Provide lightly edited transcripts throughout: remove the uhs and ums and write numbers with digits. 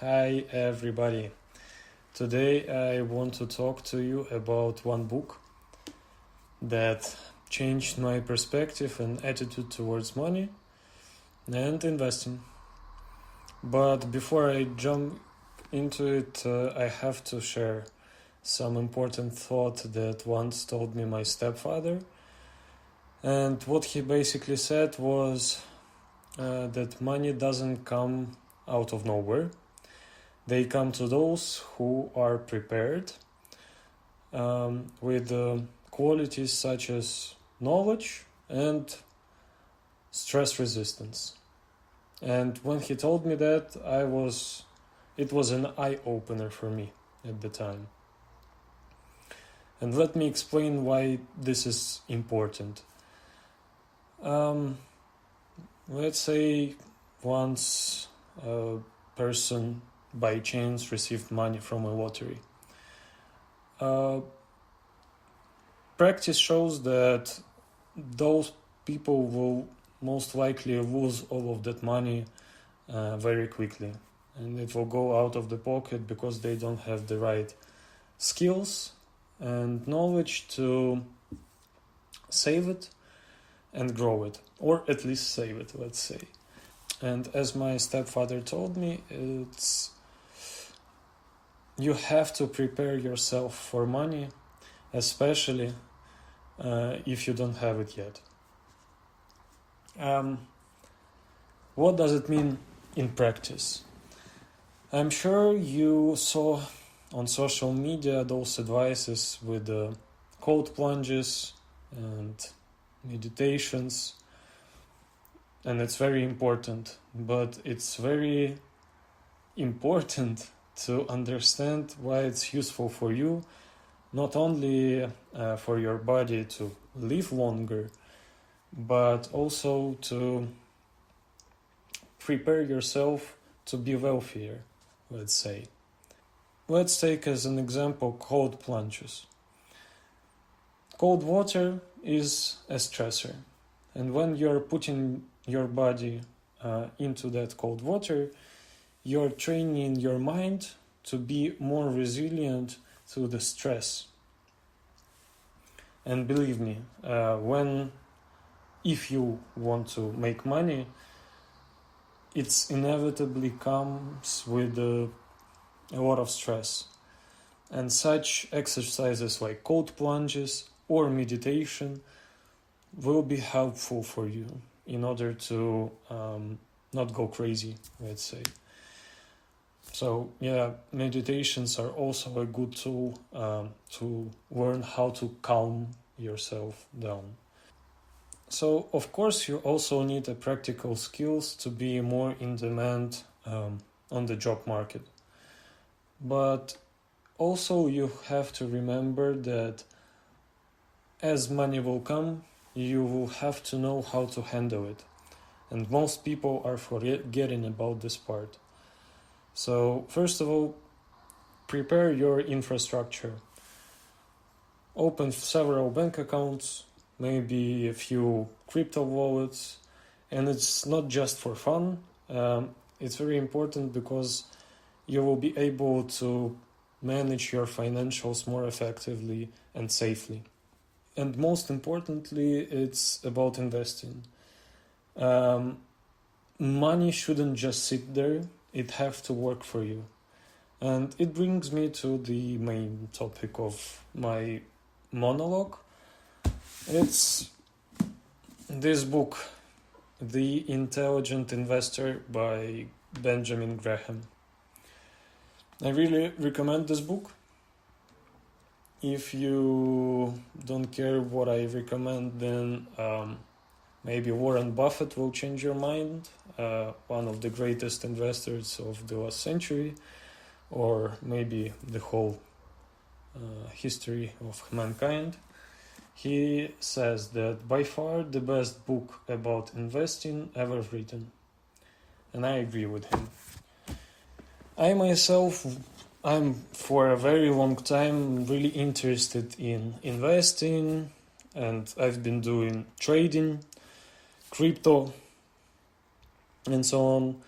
Hi everybody. Today I want to talk to you about one book that changed my perspective and attitude towards money and investing. But before I jump into it, I have to share some important thought that once told me my stepfather. And what he basically said was that money doesn't come out of nowhere. They come to those who are prepared with qualities such as knowledge and stress resistance. And when he told me that, it was an eye-opener for me at the time. And let me explain why this is important. Let's say once a person by chance received money from a lottery. Practice shows that those people will most likely lose all of that money very quickly, and it will go out of the pocket because they don't have the right skills and knowledge to save it and grow it, or at least save it, let's say. And as my stepfather told me, you have to prepare yourself for money, especially if you don't have it yet. What does it mean in practice? I'm sure you saw on social media those advices with cold plunges and meditations, and it's very important, but it's very important to understand why it's useful for you, not only for your body to live longer, but also to prepare yourself to be wealthier, let's say. Let's take as an example cold plunges. Cold water is a stressor, and when you're putting your body into that cold water, you're training your mind to be more resilient to the stress. And believe me, if you want to make money, it inevitably comes with a lot of stress. And such exercises like cold plunges or meditation will be helpful for you in order to not go crazy, let's say. So meditations are also a good tool to learn how to calm yourself down. So of course you also need the practical skills to be more in demand on the job market. But also you have to remember that as money will come, you will have to know how to handle it. And most people are forgetting about this part. So first of all, prepare your infrastructure. Open several bank accounts, maybe a few crypto wallets, and it's not just for fun. It's very important because you will be able to manage your financials more effectively and safely. And most importantly, it's about investing. Money shouldn't just sit there. It has to work for you. And it brings me to the main topic of my monologue. It's this book, The Intelligent Investor by Benjamin Graham. I really recommend this book. If you don't care what I recommend, then maybe Warren Buffett will change your mind, one of the greatest investors of the last century, or maybe the whole history of mankind. He says that by far the best book about investing ever written. And I agree with him. I'm for a very long time really interested in investing, and I've been doing trading, crypto, and so on.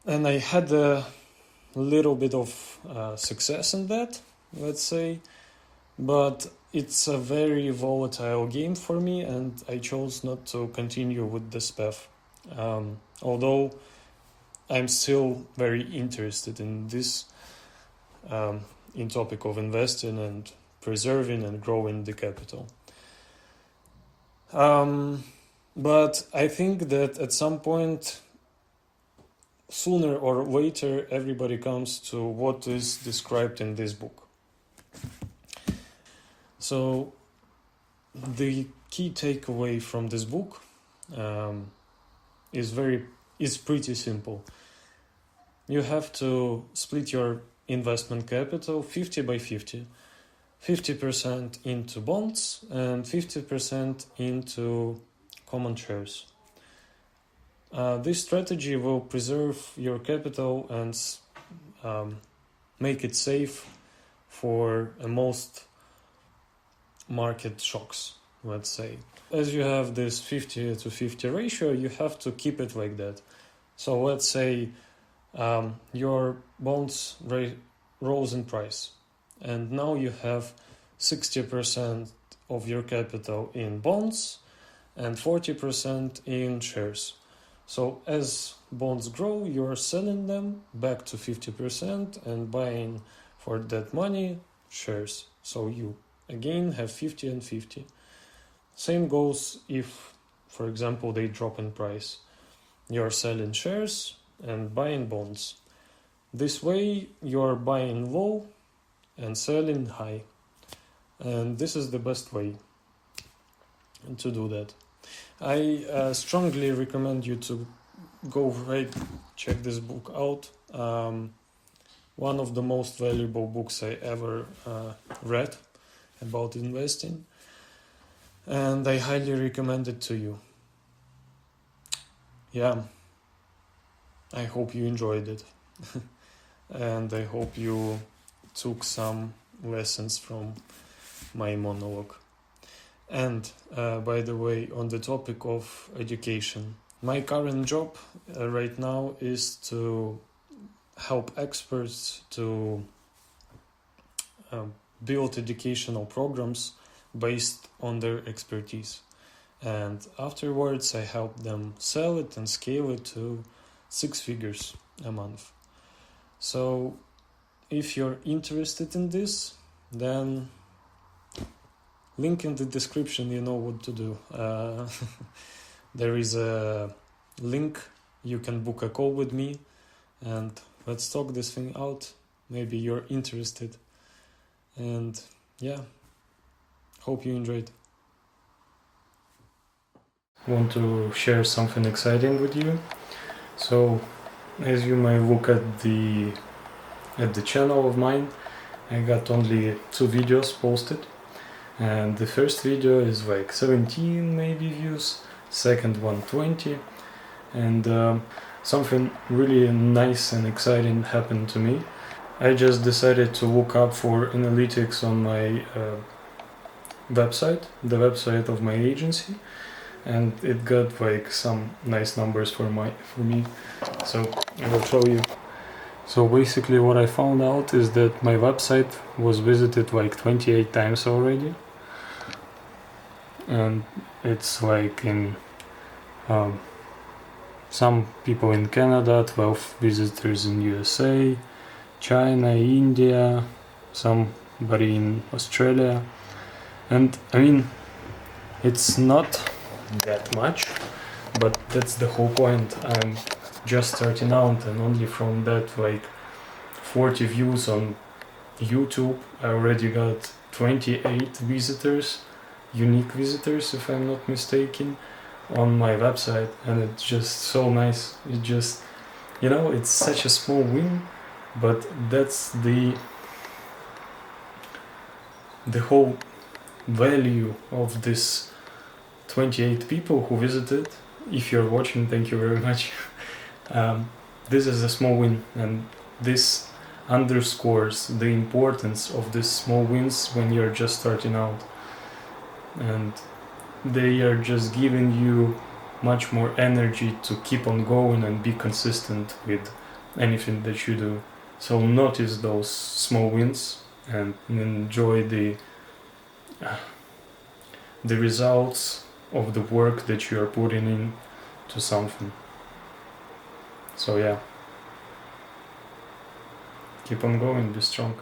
And I had a little bit of success in that, let's say, but it's a very volatile game for me, and I chose not to continue with this path. Although I'm still very interested in this, in topic of investing and preserving and growing the capital. But I think that at some point, sooner or later, everybody comes to what is described in this book. So the key takeaway from this book is pretty simple. You have to split your investment capital 50 by 50. 50% into bonds and 50% into common shares. This strategy will preserve your capital and make it safe for most market shocks, let's say. As you have this 50 to 50 ratio, you have to keep it like that. So let's say your bonds rose in price, and now you have 60% of your capital in bonds and 40% in shares. So as bonds grow, you're selling them back to 50% and buying for that money shares. So you again have 50 and 50. Same goes if, for example, they drop in price. You're selling shares and buying bonds. This way you're buying low and selling high. And this is the best way to do that. I strongly recommend you to go check this book out. One of the most valuable books I ever read about investing, and I highly recommend it to you. Yeah, I hope you enjoyed it and I hope you took some lessons from my monologue. And by the way, on the topic of education, my current job right now is to help experts to build educational programs based on their expertise. And afterwards, I help them sell it and scale it to 6 figures a month. So if you're interested in this, then link in the description, you know what to do. There is a link, you can book a call with me and let's talk this thing out. Maybe you're interested. And yeah, hope you enjoyed. Want to share something exciting with you. So as you may look at the channel of mine, I got only 2 videos posted. And the first video is like 17 maybe views, second one 20, and something really nice and exciting happened to me. I just decided to look up for analytics on my website, the website of my agency, and it got like some nice numbers for me. So I will show you. So basically what I found out is that my website was visited like 28 times already. And it's like in some people in Canada, 12 visitors in USA, China, India, somebody in Australia. And I mean, it's not that much, but that's the whole point. I'm just starting out, and only from that like 40 views on YouTube, I already got 28 visitors, unique visitors if I'm not mistaken, on my website, and it's just so nice. It just, it's such a small win, but that's the whole value of this 28 people who visited. If you're watching, thank you very much. This is a small win, and this underscores the importance of these small wins when you're just starting out. And they are just giving you much more energy to keep on going and be consistent with anything that you do. So notice those small wins and enjoy the results of the work that you are putting in to something. So yeah, keep on going, be strong.